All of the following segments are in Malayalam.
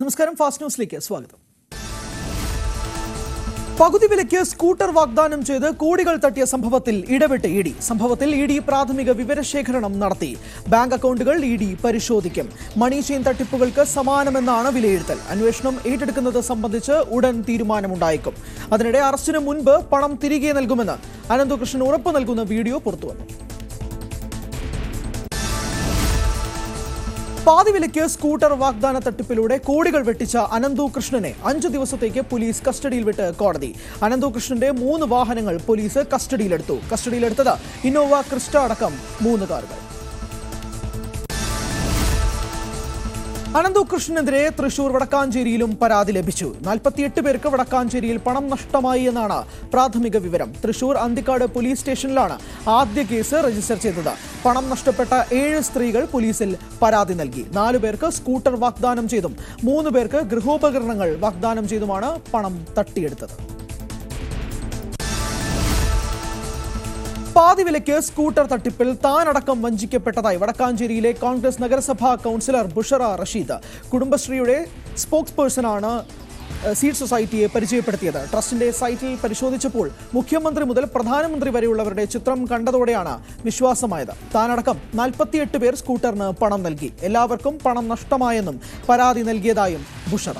നമസ്കാരം, ഫാസ്റ്റ് ന്യൂസിലേക്ക് സ്വാഗതം. പകുതി വിലയ്ക്ക് സ്കൂട്ടർ വാഗ്ദാനം ചെയ്ത് കോടികൾ തട്ടിയ സംഭവത്തിൽ ഇടപെട്ട് ഇഡി. സംഭവത്തിൽ ഇഡി പ്രാഥമിക വിവരശേഖരണം നടത്തി. ബാങ്ക് അക്കൗണ്ടുകൾ ഇഡി പരിശോധിക്കും. മണി ചെയിൻ തട്ടിപ്പുകൾക്ക് സമാനമെന്നാണ് വിലയിരുത്തൽ. അന്വേഷണം ഏറ്റെടുക്കുന്നത് സംബന്ധിച്ച് ഉടൻ തീരുമാനമുണ്ടായേക്കും. അതിനിടെ അറസ്റ്റിന് മുൻപ് പണം തിരികെ നൽകുമെന്ന് അനന്തകൃഷ്ണൻ ഉറപ്പ് നൽകുന്ന വീഡിയോ പുറത്തുവന്നു. പാതിവിലയ്ക്ക് സ്കൂട്ടർ വാഗ്ദാന തട്ടിപ്പിലൂടെ കോടികൾ വെട്ടിച്ച അനന്തകൃഷ്ണനെ 5 ദിവസത്തേക്ക് പോലീസ് കസ്റ്റഡിയിൽ വിട്ട് കോടതി. അനന്തകൃഷ്ണന്റെ 3 വാഹനങ്ങൾ പോലീസ് കസ്റ്റഡിയിലെടുത്തു. കസ്റ്റഡിയിലെടുത്തത് ഇന്നോവ ക്രിസ്റ്റ അടക്കം 3 കാറുകൾ. അനന്തകൃഷ്ണനെതിരെ തൃശൂർ വടക്കാഞ്ചേരിയിലും പരാതി ലഭിച്ചു. 48 പേർക്ക് വടക്കാഞ്ചേരിയിൽ പണം നഷ്ടമായി എന്നാണ് പ്രാഥമിക വിവരം. തൃശൂർ അന്തിക്കാട് പോലീസ് സ്റ്റേഷനിലാണ് ആദ്യ കേസ് രജിസ്റ്റർ ചെയ്തത്. പണം നഷ്ടപ്പെട്ട 7 സ്ത്രീകൾ പോലീസിൽ പരാതി നൽകി. 4 പേർക്ക് സ്കൂട്ടർ വാഗ്ദാനം ചെയ്തും 3 പേർക്ക് ഗൃഹോപകരണങ്ങൾ വാഗ്ദാനം ചെയ്തുമാണ് പണം തട്ടിയെടുത്തത്. പാതിവിലയ്ക്ക് സ്കൂട്ടർ തട്ടിപ്പിൽ താനടക്കം വഞ്ചിക്കപ്പെട്ടതായി വടക്കാഞ്ചേരിയിലെ കോൺഗ്രസ് നഗരസഭാ കൗൺസിലർ ബുഷറ റഷീദ്. കുടുംബശ്രീയുടെ സ്പോക്സ് പേഴ്സണാണ് സീഡ് സൊസൈറ്റിയെ പരിചയപ്പെടുത്തിയത്. ട്രസ്റ്റിന്റെ സൈറ്റിൽ പരിശോധിച്ചപ്പോൾ മുഖ്യമന്ത്രി മുതൽ പ്രധാനമന്ത്രി വരെയുള്ളവരുടെ ചിത്രം കണ്ടതോടെയാണ് വിശ്വാസമായത്. താനടക്കം 48 പേർ സ്കൂട്ടറിന് പണം നൽകി. എല്ലാവർക്കും പണം നഷ്ടമായെന്നും പരാതി നൽകിയതായും ബുഷറ.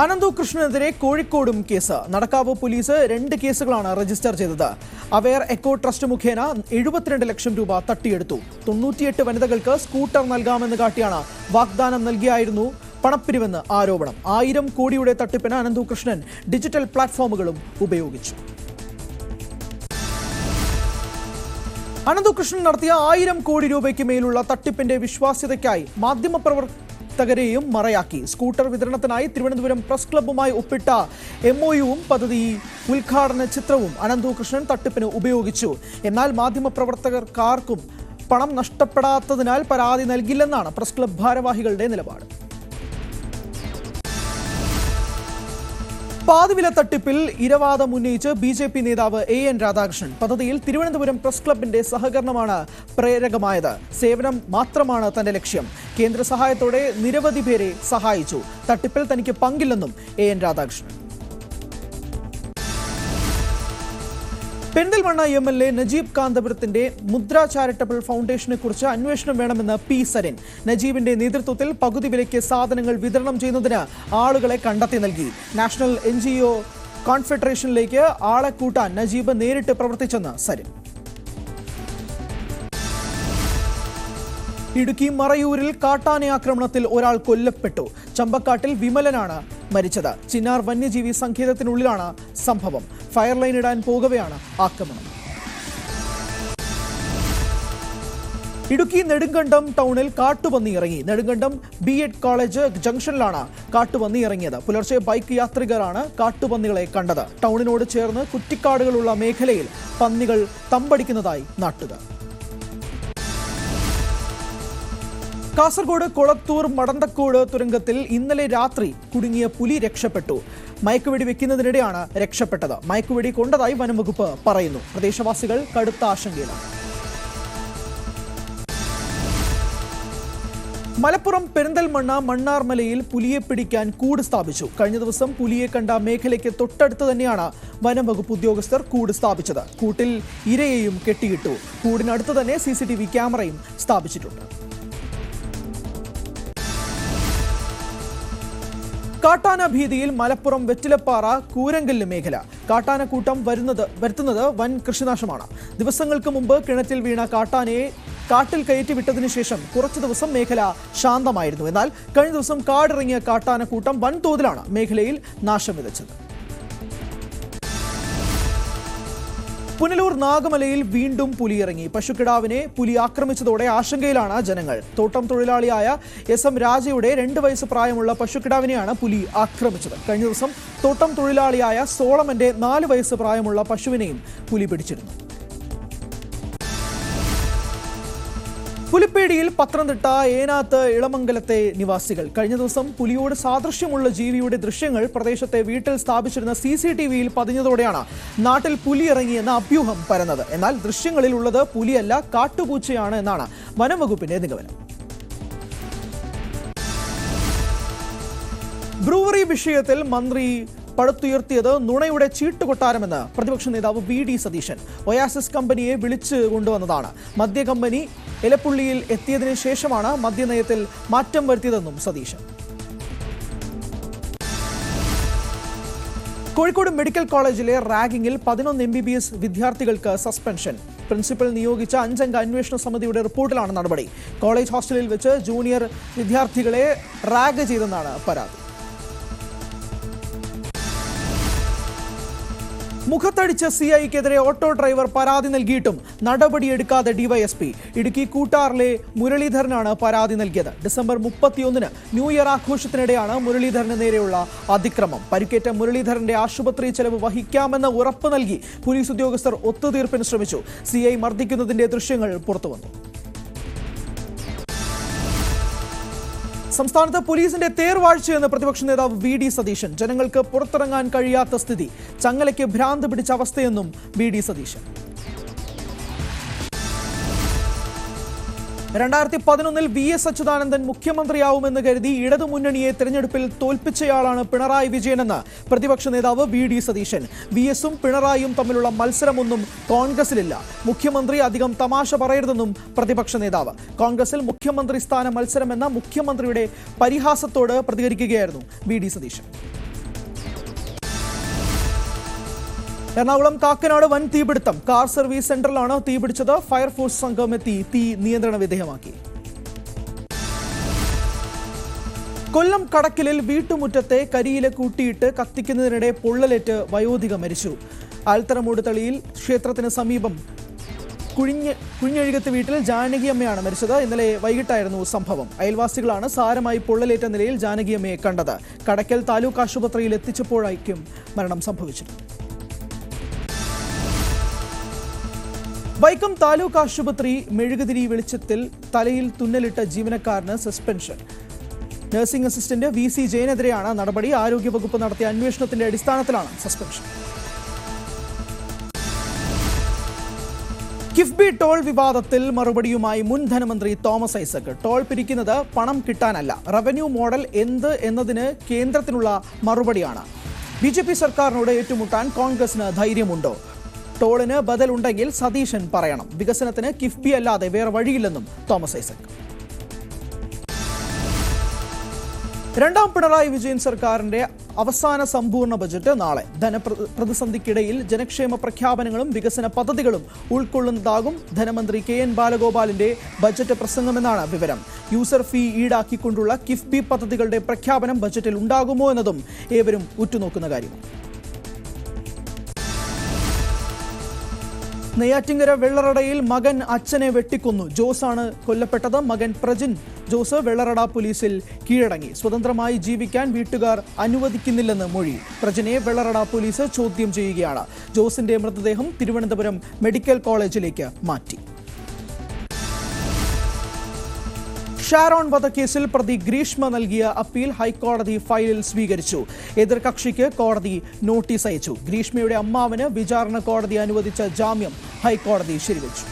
അനന്തകൃഷ്ണനെതിരെ കോഴിക്കോടും കേസ്. നടക്കാവ് പോലീസ് 2 കേസുകളാണ് രജിസ്റ്റർ ചെയ്തത്. അവെയർ എക്കോ ട്രസ്റ്റ് മുഖേന 72 ലക്ഷം രൂപ തട്ടിയെടുത്തു. 98 വനിതകൾക്ക് സ്കൂട്ടർ നൽകാമെന്ന് കാട്ടിയാണ് വാഗ്ദാനം നൽകിയായിരുന്നു പണപ്പിരിവെന്ന് ആരോപണം. 1000 കോടിയുടെ തട്ടിപ്പിന് അനന്തകൃഷ്ണൻ ഡിജിറ്റൽ പ്ലാറ്റ്ഫോമുകളും ഉപയോഗിച്ചു. അനന്തകൃഷ്ണൻ നടത്തിയ 1000 കോടി രൂപയ്ക്ക് മേലുള്ള തട്ടിപ്പിന്റെ വിശ്വാസ്യതയ്ക്കായി മാധ്യമപ്രവർത്തകരെയും മറയാക്കി. സ്കൂട്ടർ വിതരണത്തിനായി തിരുവനന്തപുരം പ്രസ് ക്ലബ്ബുമായി ഒപ്പിട്ട MOUവും പദ്ധതി ഉദ്ഘാടന ചിത്രവും അനന്തകൃഷ്ണൻ തട്ടിപ്പിന് ഉപയോഗിച്ചു. എന്നാൽ മാധ്യമപ്രവർത്തകർക്കാർക്കും പണം നഷ്ടപ്പെടാത്തതിനാൽ പരാതി നൽകില്ലെന്നാണ് പ്രസ് ക്ലബ്ബ് ഭാരവാഹികളുടെ നിലപാട്. പാതിവില തട്ടിപ്പിൽ ഇരവാദം ഉന്നയിച്ച് BJP നേതാവ് AN രാധാകൃഷ്ണൻ. പദ്ധതിയിൽ തിരുവനന്തപുരം പ്രസ് ക്ലബിന്റെ സഹകരണമാണ് പ്രേരകമായത്. സേവനം മാത്രമാണ് തന്റെ ലക്ഷ്യം. കേന്ദ്ര സഹായത്തോടെ നിരവധി പേരെ സഹായിച്ചു. തട്ടിപ്പിൽ തനിക്ക് പങ്കില്ലെന്നും AN രാധാകൃഷ്ണൻ. പെരിന്തൽമണ്ണ MLA നജീബ് കാന്തപുരത്തിന്റെ മുദ്ര ചാരിറ്റബിൾ ഫൗണ്ടേഷനെ കുറിച്ച് അന്വേഷണം വേണമെന്ന് P സരിൻ. നജീബിന്റെ നേതൃത്വത്തിൽ പകുതി വിലയ്ക്ക് സാധനങ്ങൾ വിതരണം ചെയ്യുന്നതിന് ആളുകളെ കണ്ടെത്തി നൽകി. നാഷണൽ NGO കോൺഫെഡറേഷനിലേക്ക് ആളെ കൂട്ടാൻ നജീബ് നേരിട്ട് പ്രവർത്തിച്ചെന്ന് സരിൻ. ഇടുക്കി മറയൂരിൽ കാട്ടാനയാക്രമണത്തിൽ ഒരാൾ കൊല്ലപ്പെട്ടു. ചമ്പക്കാട്ടിൽ വിമലനാണ് മരിച്ചത്. ചിന്നാർ വന്യജീവി സങ്കേതത്തിനുള്ളിലാണ് സംഭവം. ഫയർ ലൈൻ ഇടാൻ പോകവെയാണ് ആക്രമണം. ഇടുക്കി നെടുങ്കണ്ടം ടൗണിൽ കാട്ടുപന്നി ഇറങ്ങി. നെടുങ്കണ്ടം B.Ed കോളേജ് ജംഗ്ഷനിലാണ് കാട്ടുപന്നി ഇറങ്ങിയത്. പുലർച്ചെ ബൈക്ക് യാത്രികരാണ് കാട്ടുപന്നികളെ കണ്ടത്. ടൗണിനോട് ചേർന്ന് കുറ്റിക്കാടുകളുള്ള മേഖലയിൽ പന്നികൾ തമ്പടിക്കുന്നതായി നാട്ടുകാർ. കാസർഗോഡ് കൊളത്തൂർ മടന്തക്കോട് തുരങ്കത്തിൽ ഇന്നലെ രാത്രി കുടുങ്ങിയ പുലി രക്ഷപ്പെട്ടു. മയക്കുവെടി വെക്കുന്നതിനിടെയാണ് രക്ഷപ്പെട്ടത്. മയക്കുവെടി കൊണ്ടതായി വനംവകുപ്പ് പറയുന്നു. പ്രദേശവാസികൾ കടുത്ത ആശങ്കയിലാണ്. മലപ്പുറം പെരിന്തൽമണ്ണ മണ്ണാർമലയിൽ പുലിയെ പിടിക്കാൻ കൂട് സ്ഥാപിച്ചു. കഴിഞ്ഞ ദിവസം പുലിയെ കണ്ട മേഖലയ്ക്ക് തൊട്ടടുത്ത് തന്നെയാണ് വനംവകുപ്പ് ഉദ്യോഗസ്ഥർ കൂട് സ്ഥാപിച്ചത്. കൂട്ടിൽ ഇരയെയും കെട്ടിയിട്ടു. കൂടിനടുത്ത് തന്നെ CCTV ക്യാമറയും സ്ഥാപിച്ചിട്ടുണ്ട്. കാട്ടാന ഭീതിയിൽ മലപ്പുറം വെറ്റിലപ്പാറ കൂരങ്കല്ല് മേഖല. കാട്ടാനക്കൂട്ടം വരുത്തുന്നത് വൻ കൃഷിനാശമാണ്. ദിവസങ്ങൾക്ക് മുമ്പ് കിണറ്റിൽ വീണ കാട്ടാനയെ കാട്ടിൽ കയറ്റിവിട്ടതിനു ശേഷം കുറച്ചു ദിവസം മേഖല ശാന്തമായിരുന്നു. എന്നാൽ കഴിഞ്ഞ ദിവസം കാടിറങ്ങിയ കാട്ടാനക്കൂട്ടം വൻതോതിലാണ് മേഖലയിൽ നാശം വിതച്ചത്. പുനലൂർ നാഗമലയിൽ വീണ്ടും പുലിയിറങ്ങി. പശുക്കിടാവിനെ പുലി ആക്രമിച്ചതോടെ ആശങ്കയിലാണ് ജനങ്ങൾ. തോട്ടം തൊഴിലാളിയായ SM രാജയുടെ 2 വയസ്സ് പ്രായമുള്ള പശുക്കിടാവിനെയാണ് പുലി ആക്രമിച്ചത്. കഴിഞ്ഞ ദിവസം തോട്ടം തൊഴിലാളിയായ സോളമന്റെ 4 വയസ്സ് പ്രായമുള്ള പശുവിനെയും പുലി പിടിച്ചിരുന്നു. പുലിപ്പേടിയിൽ പത്തനംതിട്ട ഏനാത്ത് ഇളമംഗലത്തെ നിവാസികൾ. കഴിഞ്ഞ ദിവസം പുലിയോട് സാദൃശ്യമുള്ള ജീവിയുടെ ദൃശ്യങ്ങൾ പ്രദേശത്തെ വീട്ടിൽ സ്ഥാപിച്ചിരുന്ന CCTVയിൽ പതിഞ്ഞതോടെയാണ് നാട്ടിൽ പുലി ഇറങ്ങിയെന്ന അഭ്യൂഹം പരന്നത്. എന്നാൽ ദൃശ്യങ്ങളിൽ ഉള്ളത് പുലിയല്ല, കാട്ടുപൂച്ചയാണ് എന്നാണ് വനംവകുപ്പിന്റെ നിഗമനം. ബ്രൂവറി വിഷയത്തിൽ മന്ത്രി പടുത്തുയർത്തിയത് നുണയുടെ ചീട്ടുകൊട്ടാരമെന്ന് പ്രതിപക്ഷ നേതാവ് വി.ഡി. സതീശൻ. ഒയാസിസ് കമ്പനിയെ വിളിച്ചു കൊണ്ടുവന്നതാണ്. മദ്യ കമ്പനി എലപ്പുള്ളിയിൽ എത്തിയതിനു ശേഷമാണ് മദ്യനയത്തിൽ മാറ്റം വരുത്തിയതെന്നും സതീശൻ. കോഴിക്കോട് മെഡിക്കൽ കോളേജിലെ റാഗിംഗിൽ 11 MBBS വിദ്യാർത്ഥികൾക്ക് സസ്പെൻഷൻ. പ്രിൻസിപ്പൽ നിയോഗിച്ച 5-അംഗ അന്വേഷണ സമിതിയുടെ റിപ്പോർട്ടിലാണ് നടപടി. കോളേജ് ഹോസ്റ്റലിൽ വെച്ച് ജൂനിയർ വിദ്യാർത്ഥികളെ റാഗ് ചെയ്തെന്നാണ് പരാതി. മുഖത്തടിച്ച സിഐക്കെതിരെ ഓട്ടോ ഡ്രൈവർ പരാതി നൽകിയിട്ടും നടപടിയെടുക്കാതെ ഡിവൈഎസ്പി. ഇടുക്കി കൂട്ടാറിലെ മുരളീധരനാണ് പരാതി നൽകിയത്. ഡിസംബർ 31 ന്യൂ ഇയർ ആഘോഷത്തിനിടെയാണ് മുരളീധരന് നേരെയുള്ള അതിക്രമം. പരിക്കേറ്റ മുരളീധരന്റെ ആശുപത്രി ചെലവ് വഹിക്കാമെന്ന് ഉറപ്പ് നൽകി പോലീസ് ഉദ്യോഗസ്ഥർ ഒത്തുതീർപ്പിന് ശ്രമിച്ചു. സിഐ മർദ്ദിക്കുന്നതിന്റെ ദൃശ്യങ്ങൾ പുറത്തുവന്നു. സംസ്ഥാനത്ത് പോലീസിന്റെ തേർവാഴ്ചയെന്ന് പ്രതിപക്ഷ നേതാവ് വി.ഡി. സതീശൻ. ജനങ്ങൾക്ക് പുറത്തിറങ്ങാൻ കഴിയാത്ത സ്ഥിതി, ചങ്ങലയ്ക്ക് ഭ്രാന്ത് പിടിച്ച അവസ്ഥയെന്നും വി.ഡി. സതീശൻ. 2011 വി.എസ്. അച്യുതാനന്ദൻ മുഖ്യമന്ത്രിയാവുമെന്ന് കരുതി ഇടതുമുന്നണിയെ തെരഞ്ഞെടുപ്പിൽ തോൽപ്പിച്ചയാളാണ് പിണറായി വിജയനെന്ന് പ്രതിപക്ഷ നേതാവ് വി.ഡി. സതീശൻ. വി.എസും പിണറായിയും തമ്മിലുള്ള മത്സരമൊന്നും കോൺഗ്രസിലില്ല. മുഖ്യമന്ത്രി അധികം തമാശ പറയരുതെന്നും പ്രതിപക്ഷ നേതാവ്. കോൺഗ്രസിൽ മുഖ്യമന്ത്രി സ്ഥാന മത്സരമെന്ന മുഖ്യമന്ത്രിയുടെ പരിഹാസത്തോട് പ്രതികരിക്കുകയായിരുന്നു വി.ഡി. സതീശൻ. എറണാകുളം കാക്കനാട് വൻ തീപിടുത്തം. കാർ സർവീസ് സെന്ററിലാണ് തീപിടിച്ചത്. ഫയർഫോഴ്സ് സംഘം എത്തി തീ നിയന്ത്രണ വിധേയമാക്കി. കൊല്ലം കടക്കലിൽ വീട്ടുമുറ്റത്തെ കരിയില കൂട്ടിയിട്ട് കത്തിക്കുന്നതിനിടെ പൊള്ളലേറ്റ് വയോധിക മരിച്ചു. ആൽത്തറമൂട് തളിയിൽ ക്ഷേത്രത്തിന് സമീപം കുഴിഞ്ഞഴുകത്ത് വീട്ടിൽ ജാനകിയമ്മയാണ് മരിച്ചത്. ഇന്നലെ വൈകിട്ടായിരുന്നു സംഭവം. അയൽവാസികളാണ് സാരമായി പൊള്ളലേറ്റ നിലയിൽ ജാനകിയമ്മയെ കണ്ടത്. കടക്കൽ താലൂക്ക് ആശുപത്രിയിൽ എത്തിച്ചപ്പോഴേക്കും മരണം സംഭവിച്ചു. വൈക്കം താലൂക്ക് ആശുപത്രി മെഴുകുതിരി വെളിച്ചത്തിൽ തലയിൽ തുന്നലിട്ട ജീവനക്കാരന് സസ്പെൻഷൻ. Nursing assistant V C. ജയനെതിരെയാണ് നടപടി. ആരോഗ്യവകുപ്പ് നടത്തിയ അന്വേഷണത്തിന്റെ അടിസ്ഥാനത്തിലാണ് സസ്പെൻഷൻ. കിഫ്ബി ടോൾ വിവാദത്തിൽ മറുപടിയുമായി മുൻ ധനമന്ത്രി തോമസ് ഐസക്. ടോൾ പിരിക്കുന്നത് പണം കിട്ടാനല്ല, റവന്യൂ മോഡൽ എന്ത് എന്നതിന് കേന്ദ്രത്തിനുള്ള മറുപടിയാണ്. BJP സർക്കാരിനോട് ഏറ്റുമുട്ടാൻ കോൺഗ്രസിന് ധൈര്യമുണ്ടോ? ടോളിന് ബദലുണ്ടെങ്കിൽ സതീശൻ പറയണം. വികസനത്തിന് കിഫ്ബി അല്ലാതെ വേറെ വഴിയില്ലെന്നും തോമസ് ഐസക്. രണ്ടാം പിണറായി വിജയൻ സർക്കാരിന്റെ അവസാന സമ്പൂർണ്ണ ബജറ്റ് നാളെ. ധനപ്രതിസന്ധിക്കിടയിൽ ജനക്ഷേമ പ്രഖ്യാപനങ്ങളും വികസന പദ്ധതികളും ഉൾക്കൊള്ളുന്നതാകും ധനമന്ത്രി KN ബാലഗോപാലിന്റെ ബജറ്റ് പ്രസംഗമെന്നാണ് വിവരം. യൂസർ ഫീ ഈടാക്കിക്കൊണ്ടുള്ള കിഫ്ബി പദ്ധതികളുടെ പ്രഖ്യാപനം ബജറ്റിൽ ഉണ്ടാകുമോ എന്നതും ഏവരും ഉറ്റുനോക്കുന്ന കാര്യമാണ്. നെയ്യാറ്റിങ്കര വെള്ളറടയിൽ മകൻ അച്ഛനെ വെട്ടിക്കൊന്നു. ജോസാണ് കൊല്ലപ്പെട്ടത്. മകൻ പ്രജിൻ ജോസ് വെള്ളറട പോലീസിൽ കീഴടങ്ങി. സ്വതന്ത്രമായി ജീവിക്കാൻ വീട്ടുകാർ അനുവദിക്കുന്നില്ലെന്ന് മൊഴി. പ്രജിനെ വെള്ളറട പോലീസ് ചോദ്യം ചെയ്യുകയാണ്. ജോസിന്റെ മൃതദേഹം തിരുവനന്തപുരം മെഡിക്കൽ കോളേജിലേക്ക് മാറ്റി. ഷാരോൺ വധക്കേസിൽ പ്രതി ഗ്രീഷ്മ നൽകിയ അപ്പീൽ ഹൈക്കോടതി ഫയലിൽ സ്വീകരിച്ചു. എതിർകക്ഷിക്ക് കോടതി നോട്ടീസ് അയച്ചു. ഗ്രീഷ്മയുടെ അമ്മാവന് വിചാരണ കോടതി അനുവദിച്ച ജാമ്യം ഹൈക്കോടതി ശരിവച്ചു.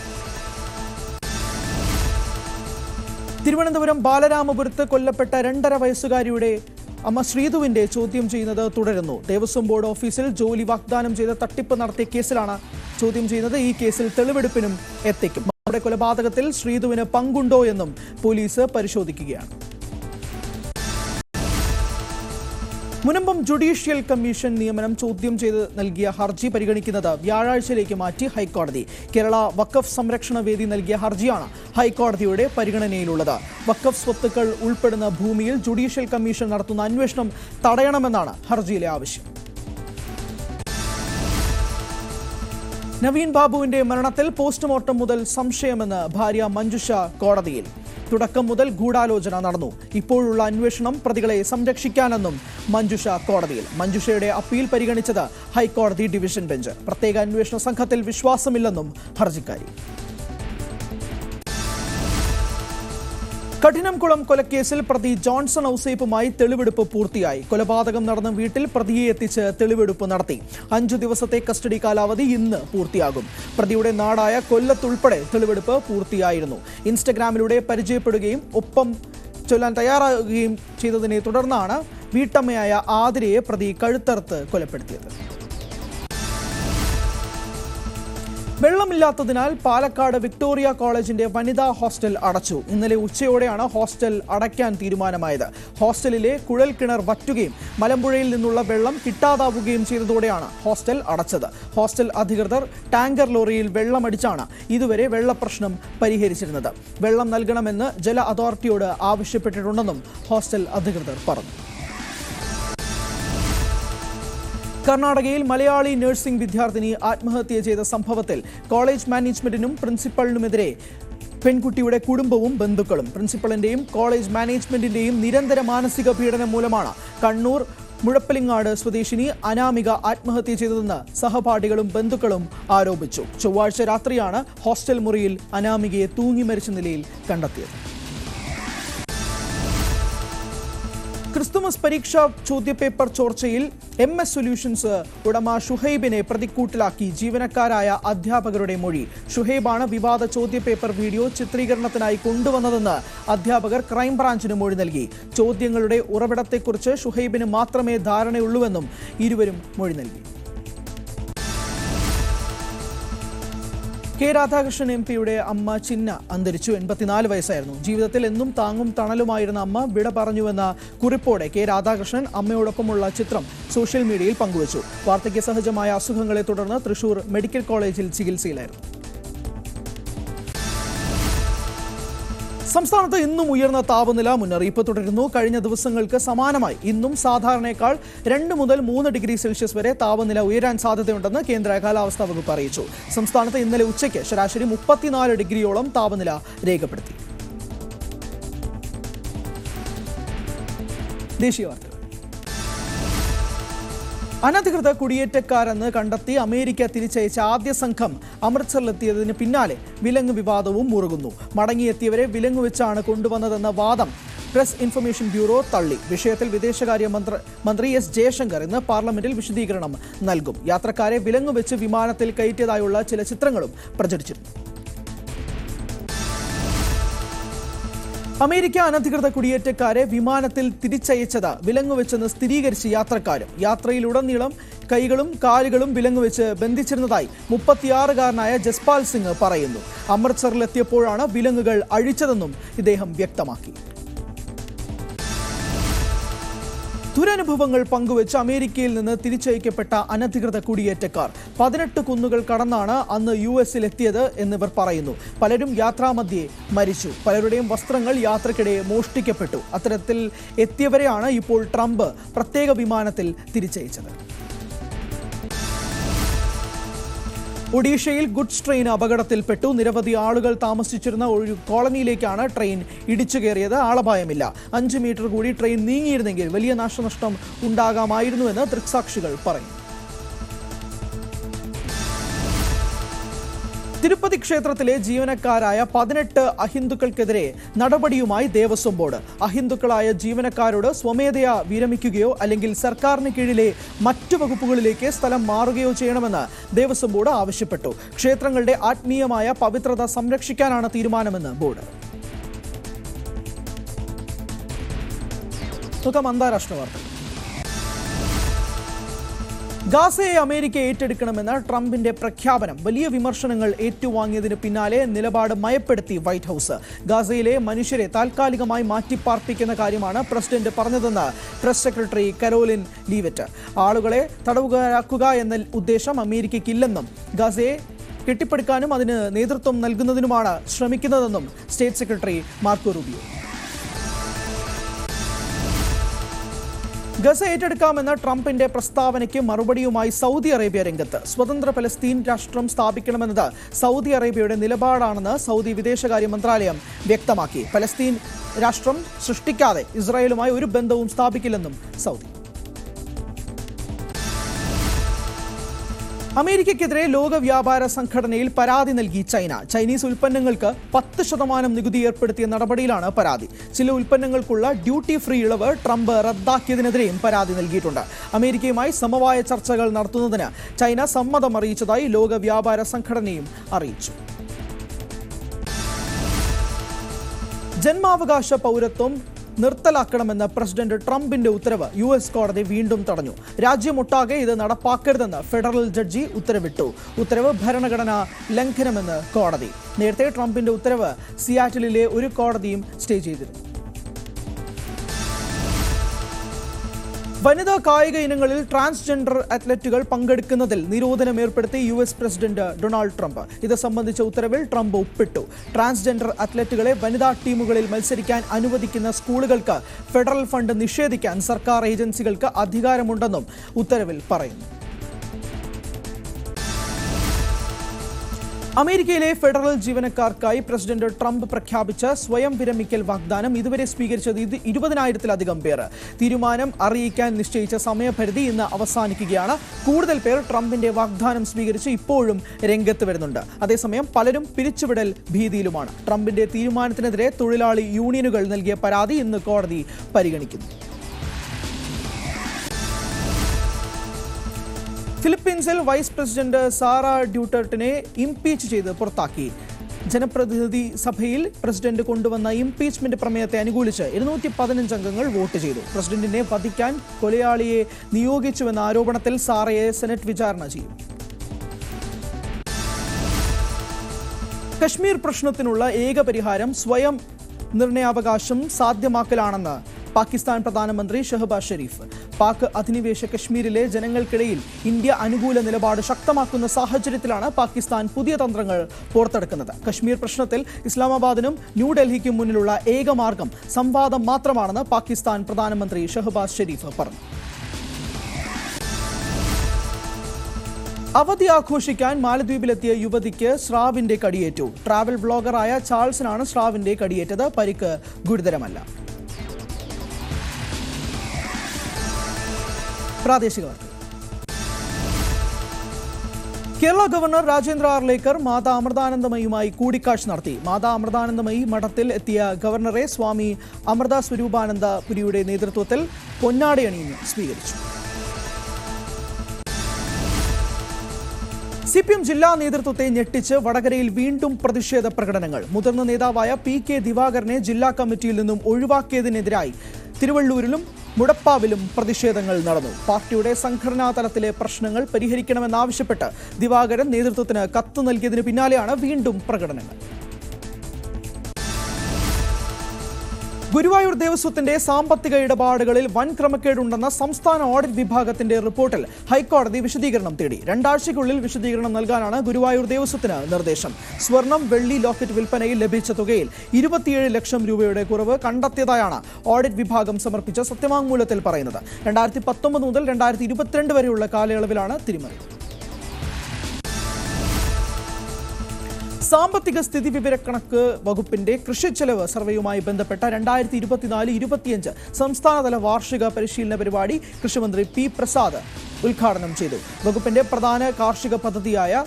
തിരുവനന്തപുരം ബാലരാമപുരത്ത് കൊല്ലപ്പെട്ട 2.5 വയസ്സുകാരിയുടെ അമ്മ ശ്രീധുവിന്റെ ചോദ്യം ചെയ്യുന്നത് തുടരുന്നു. ദേവസ്വം ബോർഡ് ഓഫീസിൽ ജോലി വാഗ്ദാനം ചെയ്ത് തട്ടിപ്പ് നടത്തിയ കേസിലാണ് ചോദ്യം ചെയ്യുന്നത്. ഈ കേസിൽ തെളിവെടുപ്പിനും എത്തിക്കും. കൊലപാതകത്തിൽ ശ്രീധുവിന് പങ്കുണ്ടോ എന്നും പോലീസ് പരിശോധിക്കുകയാണ്. മുനമ്പം ജുഡീഷ്യൽ കമ്മീഷൻ നിയമനം ചോദ്യം ചെയ്ത് നൽകിയ ഹർജി പരിഗണിക്കുന്നത് വ്യാഴാഴ്ചയിലേക്ക് മാറ്റി ഹൈക്കോടതി. കേരള വഖഫ് സംരക്ഷണ വേദി നൽകിയ ഹർജിയാണ് ഹൈക്കോടതിയുടെ പരിഗണനയിലുള്ളത്. വഖഫ് സ്വത്തുക്കൾ ഉൾപ്പെടുന്ന ഭൂമിയിൽ ജുഡീഷ്യൽ കമ്മീഷൻ നടത്തുന്ന അന്വേഷണം തടയണമെന്നാണ് ഹർജിയിലെ ആവശ്യം. നവീൻ ബാബുവിന്റെ മരണത്തിൽ പോസ്റ്റ്മോർട്ടം മുതൽ സംശയമെന്ന് ഭാര്യ മഞ്ജുഷ കോടതിയിൽ. തുടക്കം മുതൽ ഗൂഢാലോചന നടന്നു. ഇപ്പോഴുള്ള അന്വേഷണം പ്രതികളെ സംരക്ഷിക്കാനെന്നും മഞ്ജുഷ കോടതിയിൽ. മഞ്ജുഷയുടെ അപ്പീൽ പരിഗണിച്ചത് ഹൈക്കോടതി ഡിവിഷൻ ബെഞ്ച്. പ്രത്യേക അന്വേഷണ സംഘത്തിൽ വിശ്വാസമില്ലെന്നും ഹർജിക്കാരി. കഠിനംകുളം കൊലക്കേസിൽ പ്രതി ജോൺസൺ ഔസേപ്പുമായി തെളിവെടുപ്പ് പൂർത്തിയായി. കൊലപാതകം നടന്ന വീട്ടിൽ പ്രതിയെ എത്തിച്ച് തെളിവെടുപ്പ് നടത്തി. 5 ദിവസത്തെ കസ്റ്റഡി കാലാവധി ഇന്ന് പൂർത്തിയാകും. പ്രതിയുടെ നാടായ കൊല്ലത്തുൾപ്പെടെ തെളിവെടുപ്പ് പൂർത്തിയായിരുന്നു. ഇൻസ്റ്റഗ്രാമിലൂടെ പരിചയപ്പെടുകയും ഒപ്പം ചൊല്ലാൻ തയ്യാറാകുകയും ചെയ്തതിനെ തുടർന്നാണ് വീട്ടമ്മയായ ആതിരയെ പ്രതി കഴുത്തറുത്ത് കൊലപ്പെടുത്തിയത്. വെള്ളമില്ലാത്തതിനാൽ പാലക്കാട് വിക്ടോറിയ കോളേജിന്റെ വനിതാ ഹോസ്റ്റൽ അടച്ചു. ഇന്നലെ ഉച്ചയോടെയാണ് ഹോസ്റ്റൽ അടയ്ക്കാൻ തീരുമാനമായത്. ഹോസ്റ്റലിലെ കുഴൽ കിണർ വറ്റുകയും മലമ്പുഴയിൽ നിന്നുള്ള വെള്ളം കിട്ടാതാവുകയും ചെയ്തതോടെയാണ് ഹോസ്റ്റൽ അടച്ചത്. ഹോസ്റ്റൽ അധികൃതർ ടാങ്കർ ലോറിയിൽ വെള്ളമടിച്ചാണ് ഇതുവരെ വെള്ളപ്രശ്നം പരിഹരിച്ചിരുന്നത്. വെള്ളം നൽകണമെന്ന് ജല അതോറിറ്റിയോട് ആവശ്യപ്പെട്ടിട്ടുണ്ടെന്നും ഹോസ്റ്റൽ അധികൃതർ പറഞ്ഞു. കർണാടകയിൽ മലയാളി നഴ്സിംഗ് വിദ്യാർത്ഥിനി ആത്മഹത്യ ചെയ്ത സംഭവത്തിൽ കോളേജ് മാനേജ്മെന്റിനും പ്രിൻസിപ്പലിനുമെതിരെ പെൺകുട്ടിയുടെ കുടുംബവും ബന്ധുക്കളും. പ്രിൻസിപ്പലിന്റെയും കോളേജ് മാനേജ്മെന്റിന്റെയും നിരന്തര മാനസിക പീഡനം മൂലമാണ് കണ്ണൂർ മുഴപ്പലിങ്ങാട് സ്വദേശിനി അനാമിക ആത്മഹത്യ ചെയ്തതെന്ന് സഹപാഠികളും ബന്ധുക്കളും ആരോപിച്ചു. ചൊവ്വാഴ്ച രാത്രിയാണ് ഹോസ്റ്റൽ മുറിയിൽ അനാമികയെ തൂങ്ങി മരിച്ച നിലയിൽ കണ്ടെത്തിയത്. ക്രിസ്തുമസ് പരീക്ഷാ ചോദ്യപേപ്പർ ചോർച്ചയിൽ MS സൊല്യൂഷൻസ് ഉടമ ഷുഹൈബിനെ പ്രതിക്കൂട്ടിലാക്കി ജീവനക്കാരായ അധ്യാപകരുടെ മൊഴി. ഷുഹൈബാണ് വിവാദ ചോദ്യപേപ്പർ വീഡിയോ ചിത്രീകരണത്തിനായി കൊണ്ടുവന്നതെന്ന് അധ്യാപകർ ക്രൈംബ്രാഞ്ചിന് മൊഴി നൽകി. ചോദ്യങ്ങളുടെ ഉറവിടത്തെക്കുറിച്ച് ഷുഹൈബിന് മാത്രമേ ധാരണയുള്ളൂവെന്നും ഇരുവരും മൊഴി നൽകി. കെ രാധാകൃഷ്ണൻ MP-യുടെ അമ്മ ചിന്ന അന്തരിച്ചു. 84 വയസ്സായിരുന്നു. ജീവിതത്തിൽ എന്നും താങ്ങും തണലുമായിരുന്ന അമ്മ വിട പറഞ്ഞുവെന്ന കുറിപ്പോടെ കെ രാധാകൃഷ്ണൻ അമ്മയോടൊപ്പമുള്ള ചിത്രം സോഷ്യൽ മീഡിയയിൽ പങ്കുവച്ചു. വാർദ്ധക്യ സഹജമായ അസുഖങ്ങളെ തുടർന്ന് തൃശൂർ മെഡിക്കൽ കോളേജിൽ ചികിത്സയിലായിരുന്നു. സംസ്ഥാനത്ത് ഇന്നും ഉയർന്ന താപനില മുന്നറിയിപ്പ് തുടരുന്നു. കഴിഞ്ഞ ദിവസങ്ങൾക്ക് സമാനമായി ഇന്നും സാധാരണയേക്കാൾ 2 മുതൽ 3 ഡിഗ്രി സെൽഷ്യസ് വരെ താപനില ഉയരാൻ സാധ്യതയുണ്ടെന്ന് കേന്ദ്ര കാലാവസ്ഥാ വകുപ്പ് അറിയിച്ചു. സംസ്ഥാനത്ത് ഇന്നലെ ഉച്ചയ്ക്ക് ശരാശരി 34 ഡിഗ്രിയോളം താപനില രേഖപ്പെടുത്തി. ദേശീയ വാർത്തകൾ. അനധികൃത കുടിയേറ്റക്കാരെന്ന് കണ്ടെത്തി അമേരിക്ക തിരിച്ചയച്ച ആദ്യ സംഘം അമൃത്സറിലെത്തിയതിന് പിന്നാലെ വിലങ്ങ് വിവാദവും മുറുകുന്നു. മടങ്ങിയെത്തിയവരെ വിലങ്ങ് വെച്ചാണ് കൊണ്ടുവന്നതെന്ന വാദം പ്രസ് ഇൻഫർമേഷൻ ബ്യൂറോ തള്ളി. വിഷയത്തിൽ വിദേശകാര്യ മന്ത്രി S. ജയശങ്കർ ഇന്ന് പാർലമെന്റിൽ വിശദീകരണം നൽകും. യാത്രക്കാരെ വിലങ്ങ് വെച്ച് വിമാനത്തിൽ കയറ്റിയതായുള്ള ചില ചിത്രങ്ങളും പ്രചരിച്ചിരുന്നു. അമേരിക്ക അനധികൃത കുടിയേറ്റക്കാരെ വിമാനത്തിൽ തിരിച്ചയച്ചത് വിലങ്ങുവെച്ചെന്ന് സ്ഥിരീകരിച്ച് യാത്രക്കാരും. യാത്രയിലുടനീളം കൈകളും കാലുകളും വിലങ്ങുവെച്ച് ബന്ധിച്ചിരുന്നതായി 36-കാരനായ ജസ്പാൽ സിംഗ് പറയുന്നു. അമൃത്സറിലെത്തിയപ്പോഴാണ് വിലങ്ങുകൾ അഴിച്ചതെന്നും ഇദ്ദേഹം വ്യക്തമാക്കി. ദുരനുഭവങ്ങൾ പങ്കുവെച്ച് അമേരിക്കയിൽ നിന്ന് തിരിച്ചയക്കപ്പെട്ട അനധികൃത കുടിയേറ്റക്കാർ 18 കുന്നുകൾ കടന്നാണ് അന്ന് US-ലെത്തിയത് എന്നിവർ പറയുന്നു. പലരും യാത്രാമധ്യേ മരിച്ചു. പലരുടെയും വസ്ത്രങ്ങൾ യാത്രക്കിടെ മോഷ്ടിക്കപ്പെട്ടു. അത്തരത്തിൽ എത്തിയവരെയാണ് ഇപ്പോൾ ട്രംപ് പ്രത്യേക വിമാനത്തിൽ തിരിച്ചയച്ചത്. ഒഡീഷയിൽ ഗുഡ്സ് ട്രെയിൻ അപകടത്തിൽപ്പെട്ടു. നിരവധി ആളുകൾ താമസിച്ചിരുന്ന ഒരു കോളനിയിലേക്കാണ് ട്രെയിൻ ഇടിച്ചു കയറിയത്. ആളപായമില്ല. 5 മീറ്റർ കൂടി ട്രെയിൻ നീങ്ങിയിരുന്നെങ്കിൽ വലിയ നാശനഷ്ടം ഉണ്ടാകാമായിരുന്നുവെന്ന് ദൃക്സാക്ഷികൾ പറയുന്നു. തിരുപ്പതി ക്ഷേത്രത്തിലെ ജീവനക്കാരായ 18 അഹിന്ദുക്കൾക്കെതിരെ നടപടിയുമായി ദേവസ്വം ബോർഡ്. അഹിന്ദുക്കളായ ജീവനക്കാരോട് സ്വമേധയാ വിരമിക്കുകയോ അല്ലെങ്കിൽ സർക്കാരിന് കീഴിലെ മറ്റു വകുപ്പുകളിലേക്ക് സ്ഥലം മാറുകയോ ചെയ്യണമെന്ന് ദേവസ്വം ബോർഡ് ആവശ്യപ്പെട്ടു. ക്ഷേത്രങ്ങളുടെ ആത്മീയമായ പവിത്രത സംരക്ഷിക്കാനാണ് തീരുമാനമെന്ന് ബോർഡ്. നോക്കാം അന്താരാഷ്ട്ര വാർത്തകൾ. ഗാസയെ അമേരിക്ക ഏറ്റെടുക്കണമെന്ന ട്രംപിന്റെ പ്രഖ്യാപനം വലിയ വിമർശനങ്ങൾ ഏറ്റുവാങ്ങിയതിന് പിന്നാലെ നിലപാട് മയപ്പെടുത്തി വൈറ്റ് ഹൌസ്. ഗാസയിലെ മനുഷ്യരെ താൽക്കാലികമായി മാറ്റിപ്പാർപ്പിക്കുന്ന കാര്യമാണ് പ്രസിഡന്റ് പറഞ്ഞതെന്ന് പ്രസ് സെക്രട്ടറി കരോലിൻ ലീവറ്റ്. ആളുകളെ തടവുകാരാക്കുക എന്ന ഉദ്ദേശം അമേരിക്കയ്ക്കില്ലെന്നും ഗാസയെ കെട്ടിപ്പടുക്കാനും അതിന് നേതൃത്വം നൽകുന്നതിനുമാണ് ശ്രമിക്കുന്നതെന്നും state secretary Marco Rubio. Gaza ഏറ്റെടുക്കാമെന്ന ട്രംപിന്റെ പ്രസ്താവനയ്ക്ക് മറുപടിയുമായി സൗദി അറേബ്യ രംഗത്ത്. സ്വതന്ത്ര പലസ്തീൻ രാഷ്ട്രം സ്ഥാപിക്കണമെന്നത് സൗദി അറേബ്യയുടെ നിലപാടാണെന്ന് സൗദി വിദേശകാര്യ മന്ത്രാലയം വ്യക്തമാക്കി. പലസ്തീൻ രാഷ്ട്രം സൃഷ്ടിക്കാതെ ഇസ്രായേലുമായി ഒരു ബന്ധവും സ്ഥാപിക്കില്ലെന്നും സൗദി. അമേരിക്കയ്ക്കെതിരെ ലോക വ്യാപാര സംഘടനയിൽ പരാതി നൽകി ചൈന. ചൈനീസ് ഉൽപ്പന്നങ്ങൾക്ക് 10% നികുതി ഏർപ്പെടുത്തിയ നടപടിയിലാണ് പരാതി. ചില ഉൽപ്പന്നങ്ങൾക്കുള്ള ഡ്യൂട്ടി ഫ്രീ ഇളവ് ട്രംപ് റദ്ദാക്കിയതിനെതിരെയും പരാതി നൽകിയിട്ടുണ്ട്. അമേരിക്കയുമായി സമവായ ചർച്ചകൾ നടത്തുന്നതിന് ചൈന സമ്മതം അറിയിച്ചതായി ലോക വ്യാപാര സംഘടനയും അറിയിച്ചു. ജന്മാവകാശ പൗരത്വം നിർത്തലാക്കണമെന്ന് പ്രസിഡന്റ് ട്രംപിന്റെ ഉത്തരവ് US കോടതി വീണ്ടും തടഞ്ഞു. രാജ്യമൊട്ടാകെ ഇത് നടപ്പാക്കരുതെന്ന് ഫെഡറൽ ജഡ്ജി ഉത്തരവിട്ടു. ഉത്തരവ് ഭരണഘടനാ ലംഘനമെന്ന് കോടതി. നേരത്തെ ട്രംപിന്റെ ഉത്തരവ് സിയാറ്റിലിലെ ഒരു കോടതിയും സ്റ്റേ ചെയ്തിരുന്നു. വനിതാ കായിക ഇനങ്ങളിൽ ട്രാൻസ്ജെൻഡർ അത്ലറ്റുകൾ പങ്കെടുക്കുന്നതിൽ നിരോധനം ഏർപ്പെടുത്തി US പ്രസിഡന്റ് ഡൊണാൾഡ് ട്രംപ്. ഇത് സംബന്ധിച്ച ഉത്തരവിൽ ട്രംപ് ഒപ്പിട്ടു. ട്രാൻസ്ജെൻഡർ അത്ലറ്റുകളെ വനിതാ ടീമുകളിൽ മത്സരിക്കാൻ അനുവദിക്കുന്ന സ്കൂളുകൾക്ക് ഫെഡറൽ ഫണ്ട് നിഷേധിക്കാൻ സർക്കാർ ഏജൻസികൾക്ക് അധികാരമുണ്ടെന്നും ഉത്തരവിൽ പറയുന്നു. അമേരിക്കയിലെ ഫെഡറൽ ജീവനക്കാർക്കായി പ്രസിഡന്റ് ട്രംപ് പ്രഖ്യാപിച്ച സ്വയം വിരമിക്കൽ വാഗ്ദാനം ഇതുവരെ സ്വീകരിച്ചത് 20,000-ലധികം പേർ. തീരുമാനം അറിയിക്കാൻ നിശ്ചയിച്ച സമയപരിധി ഇന്ന് അവസാനിക്കുകയാണ്. കൂടുതൽ പേർ ട്രംപിന്റെ വാഗ്ദാനം സ്വീകരിച്ച് ഇപ്പോഴും രംഗത്ത് വരുന്നുണ്ട്. അതേസമയം പലരും പിരിച്ചുവിടൽ ഭീതിയിലുമാണ്. ട്രംപിന്റെ തീരുമാനത്തിനെതിരെ തൊഴിലാളി യൂണിയനുകൾ നൽകിയ പരാതി ഇന്ന് കോടതി പരിഗണിക്കുന്നു. ഫിലിപ്പീൻസിൽ വൈസ് പ്രസിഡന്റ് സാറ ഡ്യൂട്ടർട്ടിനെ ഇംപീച്ച് ചെയ്ത് പുറത്താക്കി. ജനപ്രതിനിധി സഭയിൽ പ്രസിഡന്റ് കൊണ്ടുവന്ന ഇംപീച്ച്മെന്റ് പ്രമേയത്തെ അനുകൂലിച്ച് 215 അംഗങ്ങൾ വോട്ട് ചെയ്തു. പ്രസിഡന്റിനെ വധിക്കാൻ കൊലയാളിയെ നിയോഗിച്ചുവെന്ന ആരോപണത്തിൽ സാറയെ സെനറ്റ് വിചാരണ ചെയ്യും. കശ്മീർ പ്രശ്നത്തിനുള്ള ഏക പരിഹാരം സ്വയം നിർണയാവകാശം സാധ്യമാക്കലാണെന്ന് പാകിസ്ഥാൻ പ്രധാനമന്ത്രി ഷഹബാസ് ഷെരീഫ്. പാക് അധിനിവേശ കശ്മീരിലെ ജനങ്ങൾക്കിടയിൽ ഇന്ത്യ അനുകൂല നിലപാട് ശക്തമാക്കുന്ന സാഹചര്യത്തിലാണ് പാകിസ്ഥാൻ പുതിയ തന്ത്രങ്ങൾ പുറത്തെടുക്കുന്നത്. കശ്മീർ പ്രശ്നത്തിൽ ഇസ്ലാമാബാദിനും ന്യൂഡൽഹിക്കും മുന്നിലുള്ള ഏക മാർഗം സംവാദം മാത്രമാണെന്ന് പാകിസ്ഥാൻ പ്രധാനമന്ത്രി ഷഹബാസ് ഷെരീഫ് പറഞ്ഞു. അവധി ആഘോഷിക്കാൻ മാലദ്വീപിലെത്തിയ യുവതിക്ക് സ്രാവിന്റെ കടിയേറ്റു. ട്രാവൽ ബ്ലോഗറായ ചാൾസിനാണ് സ്രാവിന്റെ കടിയേറ്റത്. പരിക്ക് ഗുരുതരമല്ല. പ്രാദേശിക വാർത്തകൾ. കേരള ഗവർണർ രാജേന്ദ്ര ആർലേക്കർ മാതാ അമൃതാനന്ദമയുമായി കൂടിക്കാഴ്ച നടത്തി. മാതാ അമൃതാനന്ദമയി മഠത്തിൽ എത്തിയ ഗവർണറെ സ്വാമി അമൃത സ്വരൂപാനന്ദ പുരിയുടെ നേതൃത്വത്തിൽ പൊന്നാടയണിഞ്ഞ് സ്വീകരിച്ചു. CPM ജില്ലാ നേതൃത്വത്തെ ഞെട്ടിച്ച് വടകരയിൽ വീണ്ടും പ്രതിഷേധ പ്രകടനങ്ങൾ. മുതിർന്ന നേതാവായ PK ദിവാകരനെ ജില്ലാ കമ്മിറ്റിയിൽ നിന്നും ഒഴിവാക്കിയതിനെതിരായി തിരുവള്ളൂരിലും മുടപ്പാവിലും പ്രതിഷേധങ്ങൾ നടന്നു. പാർട്ടിയുടെ സംഘടനാ തലത്തിലെ പ്രശ്നങ്ങൾ പരിഹരിക്കണമെന്നാവശ്യപ്പെട്ട് ദിവാകരൻ നേതൃത്വത്തിന് കത്ത് നൽകിയതിനു പിന്നാലെയാണ് വീണ്ടും പ്രകടനങ്ങൾ. ഗുരുവായൂർ ദേവസ്വത്തിന്റെ സാമ്പത്തിക ഇടപാടുകളിൽ വൻ ക്രമക്കേടുണ്ടെന്ന സംസ്ഥാന ഓഡിറ്റ് വിഭാഗത്തിന്റെ റിപ്പോർട്ടിൽ ഹൈക്കോടതി വിശദീകരണം തേടി. 2 ആഴ്ചയ്ക്കുള്ളിൽ വിശദീകരണം നൽകാനാണ് ഗുരുവായൂർ ദേവസ്വത്തിന് നിർദ്ദേശം. സ്വർണം, വെള്ളി ലോക്കറ്റ് വിൽപ്പനയിൽ ലഭിച്ച തുകയിൽ 27 ലക്ഷം രൂപയുടെ കുറവ് കണ്ടെത്തിയതായാണ് ഓഡിറ്റ് വിഭാഗം സമർപ്പിച്ച സത്യവാങ്മൂലത്തിൽ പറയുന്നത്. 2019 മുതൽ 2022 വരെയുള്ള കാലയളവിലാണ് തിരിമറി. സാമ്പത്തിക സ്ഥിതി വിവരക്കണക്ക് വകുപ്പിന്റെ കൃഷിച്ചെലവ് സർവേയുമായി ബന്ധപ്പെട്ട 2024-25 സംസ്ഥാനതല വാർഷിക പരിശീലന പരിപാടി കൃഷിമന്ത്രി P. പ്രസാദ് ഉദ്ഘാടനം ചെയ്തു. വകുപ്പിന്റെ പ്രധാന കാർഷിക പദ്ധതിയായ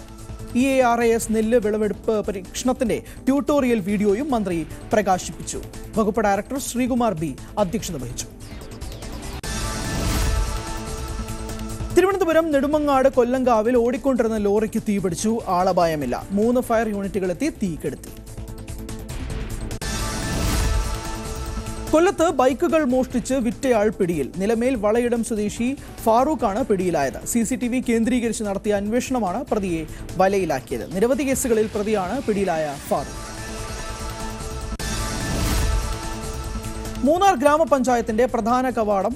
EARAS നെല്ല് വിളവെടുപ്പ് പരീക്ഷണത്തിന്റെ ട്യൂട്ടോറിയൽ വീഡിയോയും മന്ത്രി പ്രകാശിപ്പിച്ചു. വകുപ്പ് ഡയറക്ടർ ശ്രീകുമാർ B. അധ്യക്ഷത വഹിച്ചു. തിരുവനന്തപുരം നെടുമങ്ങാട് കൊല്ലങ്കാവിൽ ഓടിക്കൊണ്ടിരുന്ന ലോറിക്ക് തീപിടിച്ചു. ആളപായമില്ല. 3 ഫയർ യൂണിറ്റുകളെത്തി തീ കെടുത്തി. കൊല്ലത്ത് ബൈക്കുകൾ മോഷ്ടിച്ച് വിറ്റയാൾ പിടിയിൽ. നിലമേൽ വളയിടം സ്വദേശി ഫാറൂഖാണ് പിടിയിലായത്. CCTV കേന്ദ്രീകരിച്ച് നടത്തിയ അന്വേഷണമാണ് പ്രതിയെ വലയിലാക്കിയത്. നിരവധി കേസുകളിൽ പ്രതിയാണ് പിടിയിലായ ഫാറൂഖ്. മൂന്നാർ ഗ്രാമപഞ്ചായത്തിന്റെ പ്രധാന കവാടം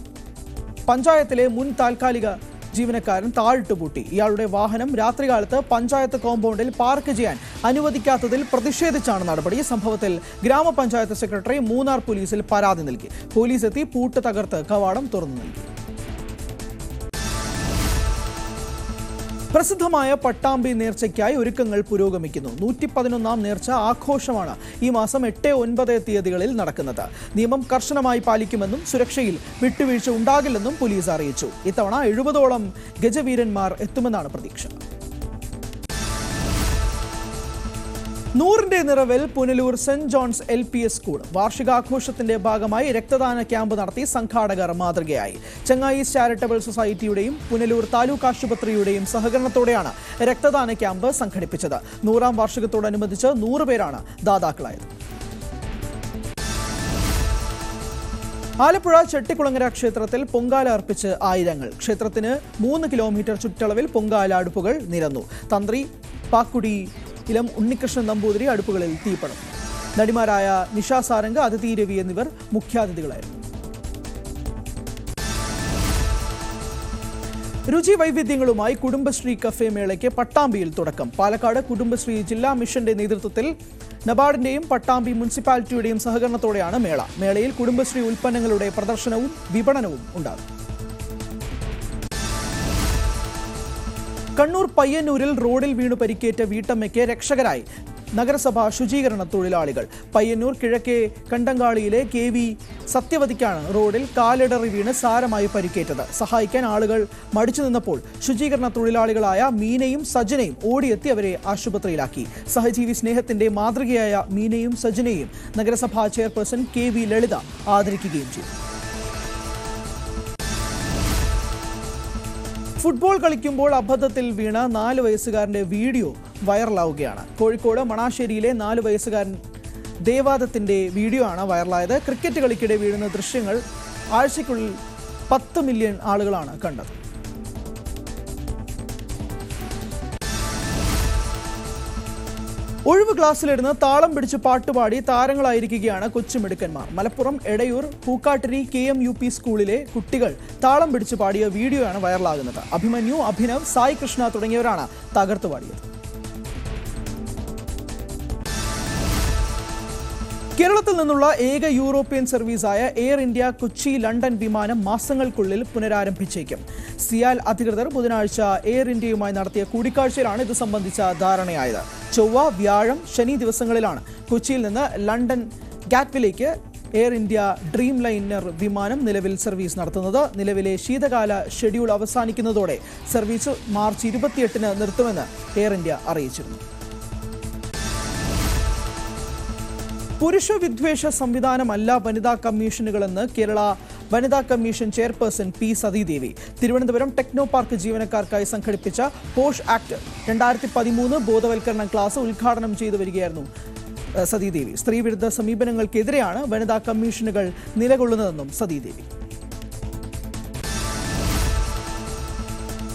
പഞ്ചായത്തിലെ മുൻ താൽക്കാലിക ജീവനക്കാരൻ താഴിട്ടുപൂട്ടി. ഇയാളുടെ വാഹനം രാത്രികാലത്ത് പഞ്ചായത്ത് കോമ്പൗണ്ടിൽ പാർക്ക് ചെയ്യാൻ അനുവദിക്കാത്തതിൽ പ്രതിഷേധിച്ചാണ് നടപടി. സംഭവത്തിൽ ഗ്രാമപഞ്ചായത്ത് സെക്രട്ടറി മൂന്നാർ പോലീസിൽ പരാതി നൽകി. പോലീസ് എത്തി പൂട്ട് തകർത്ത് കവാടം തുറന്നു നൽകി. പ്രസിദ്ധമായ പട്ടാമ്പി നേർച്ചയ്ക്കായി ഒരുക്കങ്ങൾ പുരോഗമിക്കുന്നു. 111-ാം നേർച്ച ആഘോഷമാണ് ഈ മാസം 8, 9 തീയതികളിൽ നടക്കുന്നത്. നിയമം കർശനമായി പാലിക്കുമെന്നും സുരക്ഷയിൽ വിട്ടുവീഴ്ച ഉണ്ടാകില്ലെന്നും പോലീസ് അറിയിച്ചു. ഇത്തവണ 70ഓളം ഗജവീരന്മാർ എത്തുമെന്നാണ് പ്രതീക്ഷ. 100ന്റെ നിറവിൽ Punalur saint John's LPS school വാർഷികാഘോഷത്തിന്റെ ഭാഗമായി രക്തദാന ക്യാമ്പ് നടത്തി സംഘാടകർ മാതൃകയായി. ചെങ്ങായി ചാരിറ്റബിൾ സൊസൈറ്റിയുടെയും പുനലൂർ താലൂക്ക് ആശുപത്രിയുടെയും സഹകരണത്തോടെയാണ് രക്തദാന ക്യാമ്പ് സംഘടിപ്പിച്ചത്. 100ാം വാർഷികത്തോടനുബന്ധിച്ച് 100 പേരാണ് ദാതാക്കളായത്. ആലപ്പുഴ ചെട്ടിക്കുളങ്ങര ക്ഷേത്രത്തിൽ പൊങ്കാല അർപ്പിച്ച് ആയിരങ്ങൾ. ക്ഷേത്രത്തിന് 3 കിലോമീറ്റർ ചുറ്റളവിൽ പൊങ്കാല അടുപ്പുകൾ നിരന്നു. തന്ത്രി പാക്കുടി ഇലം ഉണ്ണികൃഷ്ണൻ നമ്പൂതിരി അടുപ്പുകളിൽ തീപടർന്നു. നടിമാരായ നിഷ സാരംഗ്, അതിഥി രവി എന്നിവർ മുഖ്യാതിഥികളായിരുന്നു. രുചി വൈവിധ്യങ്ങളുമായി കുടുംബശ്രീ കഫേ മേളയ്ക്ക് പട്ടാമ്പിയിൽ തുടക്കം. പാലക്കാട് കുടുംബശ്രീ ജില്ലാ മിഷന്റെ നേതൃത്വത്തിൽ നബാർഡിന്റെയും പട്ടാമ്പി മുനിസിപ്പാലിറ്റിയുടെയും സഹകരണത്തോടെയാണ് മേള. മേളയിൽ കുടുംബശ്രീ ഉൽപ്പന്നങ്ങളുടെ പ്രദർശനവും വിപണനവും ഉണ്ടാകും. കണ്ണൂർ പയ്യന്നൂരിൽ റോഡിൽ വീണു പരിക്കേറ്റ വീട്ടമ്മയ്ക്ക് രക്ഷകരായി നഗരസഭാ ശുചീകരണ തൊഴിലാളികൾ. പയ്യന്നൂർ കിഴക്കേ കണ്ടങ്കാളിയിലെ KV സത്യവതിക്കാണ് റോഡിൽ കാലിടറി വീണ് സാരമായി പരിക്കേറ്റത്. സഹായിക്കാൻ ആളുകൾ മടിച്ചു നിന്നപ്പോൾ ശുചീകരണ തൊഴിലാളികളായ മീനയും സജനയും ഓടിയെത്തി അവരെ ആശുപത്രിയിലാക്കി. സഹജീവി സ്നേഹത്തിന്റെ മാതൃകയായ മീനയും സജനയും നഗരസഭാ ചെയർപേഴ്സൺ KV ലളിത ആദരിക്കുകയും ചെയ്തു. ഫുട്ബോൾ കളിക്കുമ്പോൾ അബദ്ധത്തിൽ വീണ 4 വയസ്സുകാരന്റെ വീഡിയോ വൈറലാവുകയാണ്. കോഴിക്കോട് മണാശ്ശേരിയിലെ 4 വയസ്സുകാരൻ ദേവാദത്തിന്റെ വീഡിയോ ആണ് വൈറലായത്. ക്രിക്കറ്റ് കളിക്കിടെ വീഴുന്ന ദൃശ്യങ്ങൾ ആഴ്ചയ്ക്കുള്ളിൽ 10 മില്യൺ ആളുകളാണ് കണ്ടത്. ഒഴിവ് ക്ലാസ്സിലിരുന്ന് താളം പിടിച്ച് പാട്ടുപാടി താരങ്ങളായിരിക്കുകയാണ് കൊച്ചുമിടുക്കന്മാർ. മലപ്പുറം എടയൂർ പൂക്കാട്ടിരി KMUP സ്കൂളിലെ കുട്ടികൾ താളം പിടിച്ച് പാടിയ വീഡിയോയാണ് വൈറലാകുന്നത്. അഭിമന്യു, അഭിനവ്, സായി കൃഷ്ണ തുടങ്ങിയവരാണ് തകർത്തുപാടിയത്. കേരളത്തിൽ നിന്നുള്ള ഏക യൂറോപ്യൻ സർവീസായ എയർ ഇന്ത്യ കൊച്ചി ലണ്ടൻ വിമാനം മാസങ്ങൾക്കുള്ളിൽ പുനരാരംഭിച്ചേക്കും. സിയാൽ അധികൃതർ ബുധനാഴ്ച എയർ ഇന്ത്യയുമായി നടത്തിയ കൂടിക്കാഴ്ചയിലാണ് ഇത് സംബന്ധിച്ച ധാരണയായത്. ചൊവ്വ, വ്യാഴം, ശനി ദിവസങ്ങളിലാണ് കൊച്ചിയിൽ നിന്ന് ലണ്ടൻ ഗാറ്റ്വിലേക്ക് എയർ ഇന്ത്യ ഡ്രീം ലൈനർ വിമാനം നിലവിൽ സർവീസ് നടത്തുന്നത്. നിലവിലെ ശീതകാല ഷെഡ്യൂൾ അവസാനിക്കുന്നതോടെ സർവീസ് മാർച്ച് 28-ന് നിർത്തുമെന്ന് എയർ ഇന്ത്യ അറിയിച്ചിരുന്നു. പുരുഷ വിദ്വേഷ സംവിധാനമല്ല വനിതാ കമ്മീഷനുകളെന്ന് കേരള വനിതാ commission chairperson P. Sathidevi. Thiruvananthapuram Technopark ജീവനക്കാർക്കായി സംഘടിപ്പിച്ച പോഷ് ആക്ട് 2013 ബോധവൽക്കരണ ക്ലാസ് ഉദ്ഘാടനം ചെയ്തു വരികയായിരുന്നു സതീദേവി. സ്ത്രീവിരുദ്ധ സമീപനങ്ങൾക്കെതിരെയാണ് വനിതാ കമ്മീഷനുകൾ നിലകൊള്ളുന്നതെന്നും സതീദേവി.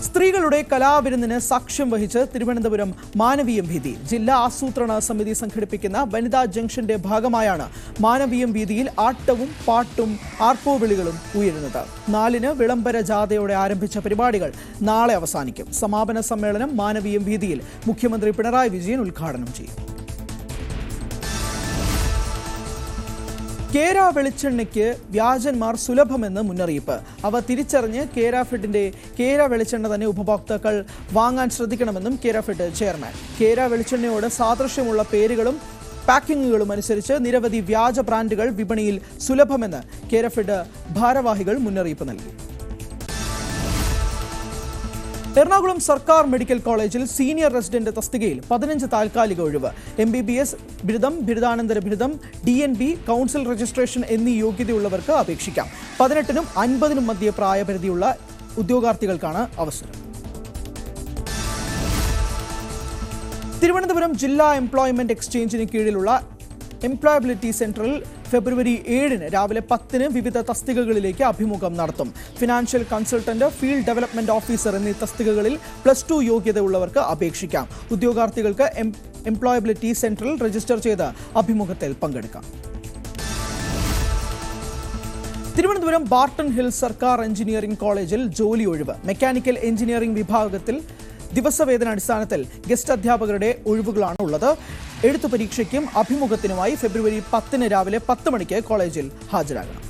സ്ത്രീകളുടെ കലാവിരുന്നിന് സാക്ഷ്യം വഹിച്ച് തിരുവനന്തപുരം മാനവീയം വീഥി. ജില്ലാ ആസൂത്രണ സമിതി സംഘടിപ്പിക്കുന്ന വനിതാ ജംഗ്ഷന്റെ ഭാഗമായാണ് മാനവീയം വീഥിയിൽ ആട്ടവും പാട്ടും ആർപ്പോവിളികളും ഉയരുന്നത്. 4-ന് വിളംബര ജാഥയോടെ ആരംഭിച്ച പരിപാടികൾ നാളെ അവസാനിക്കും. സമാപന സമ്മേളനം മാനവീയം വീഥിയിൽ മുഖ്യമന്ത്രി പിണറായി വിജയൻ ഉദ്ഘാടനം ചെയ്യും. കേര വെളിച്ചെണ്ണയ്ക്ക് വ്യാജന്മാർ സുലഭമെന്ന് മുന്നറിയിപ്പ്. അവ തിരിച്ചറിഞ്ഞ് കേരഫെഡിന്റെ കേര വെളിച്ചെണ്ണ തന്നെ ഉപഭോക്താക്കൾ വാങ്ങാൻ ശ്രദ്ധിക്കണമെന്നും കേരഫെഡ് ചെയർമാൻ. കേര വെളിച്ചെണ്ണയോട് സാദൃശ്യമുള്ള പേരുകളും പാക്കിങ്ങുകളും അനുസരിച്ച് നിരവധി വ്യാജ ബ്രാൻഡുകൾ വിപണിയിൽ സുലഭമെന്ന് കേരഫെഡ് ഭാരവാഹികൾ മുന്നറിയിപ്പ് നൽകി. എറണാകുളം സർക്കാർ മെഡിക്കൽ കോളേജിൽ സീനിയർ റെസിഡന്റ് തസ്തികയിൽ 15 താൽക്കാലിക ഒഴിവ്. MBBS ബിരുദം, ബിരുദാനന്തര ബിരുദം, DNB, കൗൺസിൽ രജിസ്ട്രേഷൻ എന്നീ യോഗ്യതയുള്ളവർക്ക് അപേക്ഷിക്കാം. 18-നും 50-നും മധ്യ പ്രായപരിധിയുള്ള ഉദ്യോഗാർത്ഥികൾക്കാണ് അവസരം. തിരുവനന്തപുരം ജില്ലാ എംപ്ലോയ്മെന്റ് എക്സ്ചേഞ്ചിന് കീഴിലുള്ള എംപ്ലോയബിലിറ്റി സെന്ററിൽ ഫെബ്രുവരി 7-ന് രാവിലെ 10-ന് വിവിധ തസ്തികകളിലേക്ക് അഭിമുഖം നടത്തും. Financial consultant, field development officer എന്നീ തസ്തികകളിൽ +2 യോഗ്യത ഉള്ളവർക്ക് അപേക്ഷിക്കാം. ഉദ്യോഗാർത്ഥികൾക്ക് എംപ്ലോയബിലിറ്റി സെന്ററിൽ രജിസ്റ്റർ ചെയ്ത് അഭിമുഖത്തിൽ പങ്കെടുക്കാം. തിരുവനന്തപുരം ബാർട്ടൺ ഹിൽ സർക്കാർ എഞ്ചിനീയറിംഗ് കോളേജിൽ ജോലി ഒഴിവ്. മെക്കാനിക്കൽ എഞ്ചിനീയറിംഗ് വിഭാഗത്തിൽ ദിവസവേതന അടിസ്ഥാനത്തിൽ ഗസ്റ്റ് അധ്യാപകരുടെ ഒഴിവുകളാണ് ഉള്ളത്. എഴുത്തു പരീക്ഷയ്ക്കും അഭിമുഖത്തിനുമായി ഫെബ്രുവരി 10-ന് രാവിലെ 10 മണിക്ക് കോളേജിൽ ഹാജരാകണം.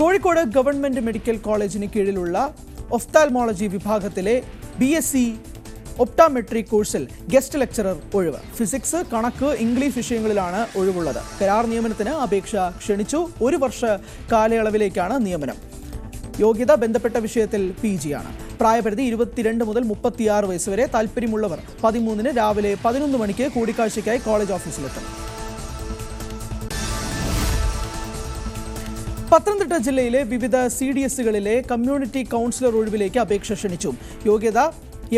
കോഴിക്കോട് ഗവൺമെന്റ് മെഡിക്കൽ കോളേജിന് കീഴിലുള്ള ഒഫ്താൽമോളജി വിഭാഗത്തിലെ BSc ഒപ്റ്റാമെട്രി കോഴ്സിൽ ഗസ്റ്റ് ലെക്ചറർ ഒഴിവ്. ഫിസിക്സ്, കണക്ക്, ഇംഗ്ലീഷ് വിഷയങ്ങളിലാണ് ഒഴിവുള്ളത്. കരാർ നിയമനത്തിന് അപേക്ഷ ക്ഷണിച്ചു. 1 വർഷ കാലയളവിലേക്കാണ് നിയമനം. യോഗ്യത ബന്ധപ്പെട്ട വിഷയത്തിൽ PG ആണ്. പ്രായപരിധി 22 മുതൽ 36 വയസ്സ് വരെ. താല്പര്യമുള്ളവർ 13-ന് രാവിലെ 11 മണിക്ക് കൂടിക്കാഴ്ചയ്ക്കായി കോളേജ് ഓഫീസിലെത്തണം. പത്തനംതിട്ട ജില്ലയിലെ വിവിധ CDSകളിലെ കമ്മ്യൂണിറ്റി കൗൺസിലർ ഒഴിവിലേക്ക് അപേക്ഷ ക്ഷണിച്ചു. യോഗ്യത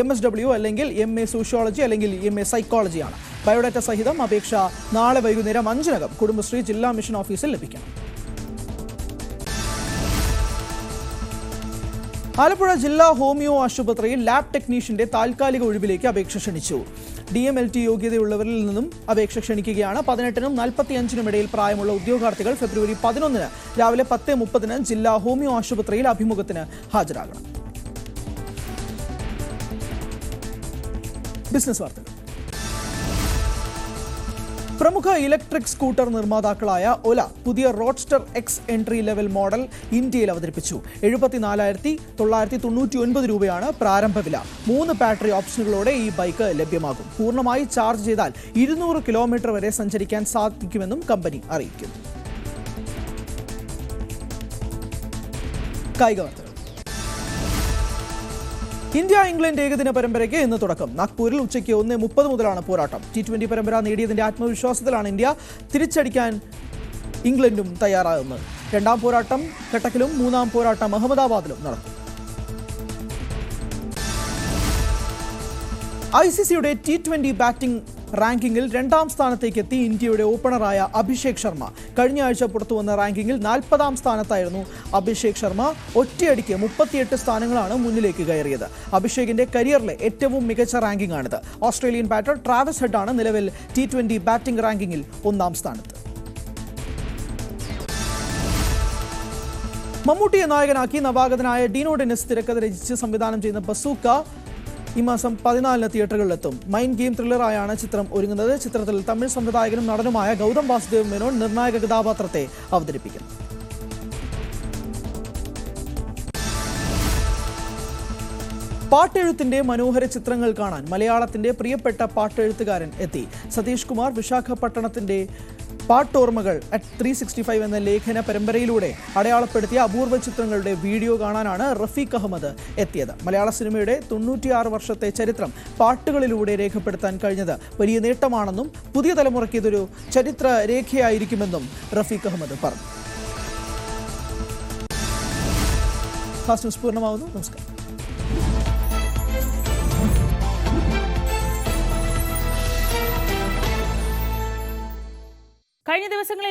MSW അല്ലെങ്കിൽ MA സോഷ്യോളജി അല്ലെങ്കിൽ MA സൈക്കോളജിയാണ്. ബയോഡാറ്റ സഹിതം അപേക്ഷ നാളെ വൈകുന്നേരം 5-നകം കുടുംബശ്രീ ജില്ലാ മിഷൻ ഓഫീസിൽ ലഭിക്കണം. ആലപ്പുഴ ജില്ലാ ഹോമിയോ ആശുപത്രിയിൽ ലാബ് ടെക്നീഷ്യന്റെ താൽക്കാലിക ഒഴിവിലേക്ക് അപേക്ഷ ക്ഷണിച്ചു. DMLT യോഗ്യതയുള്ളവരിൽ നിന്നും അപേക്ഷ ക്ഷണിക്കുകയാണ്. 18-നും 45-നും ഇടയിൽ പ്രായമുള്ള ഉദ്യോഗാർത്ഥികൾ ഫെബ്രുവരി 11-ന് രാവിലെ 10:30-ന് ജില്ലാ ഹോമിയോ ആശുപത്രിയിൽ അഭിമുഖത്തിന് ഹാജരാകണം. ബിസിനസ് വാർത്തകൾ. പ്രമുഖ ഇലക്ട്രിക് സ്കൂട്ടർ നിർമ്മാതാക്കളായ ഒല പുതിയ roadster X entry level model ഇന്ത്യയിൽ അവതരിപ്പിച്ചു. 74,999 രൂപയാണ് പ്രാരംഭ വില. 3 ബാറ്ററി ഓപ്ഷനുകളോടെ ഈ ബൈക്ക് ലഭ്യമാകും. പൂർണ്ണമായി ചാർജ് ചെയ്താൽ 200 കിലോമീറ്റർ വരെ സഞ്ചരിക്കാൻ സാധിക്കുമെന്നും കമ്പനി അറിയിക്കുന്നു. കായിക വാർത്തകൾ. ഇന്ത്യ ഇംഗ്ലണ്ട് ഏകദിന പരമ്പരയ്ക്ക് ഇന്ന് തുടക്കം. നാഗ്പൂരിൽ ഉച്ചയ്ക്ക് 1:30 മുതലാണ് പോരാട്ടം. T20 പരമ്പര നേടിയതിന്റെ ആത്മവിശ്വാസത്തിലാണ് ഇന്ത്യ. തിരിച്ചടിക്കാൻ ഇംഗ്ലണ്ടും തയ്യാറാകുന്നത്. 2ാം പോരാട്ടം കട്ടക്കിലും 3ാം പോരാട്ടം അഹമ്മദാബാദിലും നടക്കും. ICCയുടെ T20 ബാറ്റിംഗ് റാങ്കിങ്ങിൽ 2ാം സ്ഥാനത്തേക്ക് എത്തി ഇന്ത്യയുടെ ഓപ്പണറായ അഭിഷേക് ശർമ്മ. കഴിഞ്ഞ ആഴ്ച പുറത്തുവന്ന റാങ്കിങ്ങിൽ 40ാം സ്ഥാനത്തായിരുന്നു അഭിഷേക് ശർമ്മ. ഒറ്റയടിക്ക് 38 സ്ഥാനങ്ങളാണ് മുന്നിലേക്ക് കയറിയത്. അഭിഷേകിന്റെ കരിയറിലെ ഏറ്റവും മികച്ച റാങ്കിംഗ് ആണിത്. ഓസ്ട്രേലിയൻ ബാറ്റർ ട്രാവിസ് ഹെഡാണ് നിലവിൽ T20 ബാറ്റിംഗ് റാങ്കിങ്ങിൽ 1ാം സ്ഥാനത്ത്. മമ്മൂട്ടിയെ നായകനാക്കി നവാഗതനായ ഡീനോ ഡെന്നിസ് തിരക്കഥ രചിച്ച് സംവിധാനം ചെയ്യുന്ന ബസൂക്ക ഈ മാസം 14-ന് തിയേറ്ററുകളിലെത്തും. മൈൻഡ് ഗെയിം ത്രില്ലറായാണ് ചിത്രം ഒരുങ്ങുന്നത്. ചിത്രത്തിൽ തമിഴ് സംവിധായകനും നടനുമായ ഗൗതം വാസുദേവ് മേനോൻ നിർണായക കഥാപാത്രത്തെ അവതരിപ്പിക്കും. പാട്ടെഴുത്തിന്റെ മനോഹര ചിത്രങ്ങൾ കാണാൻ മലയാളത്തിന്റെ പ്രിയപ്പെട്ട പാട്ടെഴുത്തുകാരൻ എത്തി. സതീഷ് കുമാർ വിശാഖപട്ടണത്തിന്റെ പാട്ടോർമ്മകൾ at 365 എന്ന ലേഖന പരമ്പരയിലൂടെ അടയാളപ്പെടുത്തിയ അപൂർവ ചിത്രങ്ങളുടെ വീഡിയോ കാണാനാണ് റഫീഖ് അഹമ്മദ് എത്തിയത്. മലയാള സിനിമയുടെ 96 വർഷത്തെ ചരിത്രം പാട്ടുകളിലൂടെ രേഖപ്പെടുത്താൻ കഴിഞ്ഞത് വലിയ നേട്ടമാണെന്നും പുതിയ തലമുറയ്ക്ക് ഇതൊരു ചരിത്ര രേഖയായിരിക്കുമെന്നും റഫീഖ് അഹമ്മദ് പറഞ്ഞു. ഫാസ്റ്റ് ന്യൂസ് പൂർണ്ണമാവുന്നു. നമസ്കാരം. കഴിഞ്ഞ ദിവസങ്ങളിൽ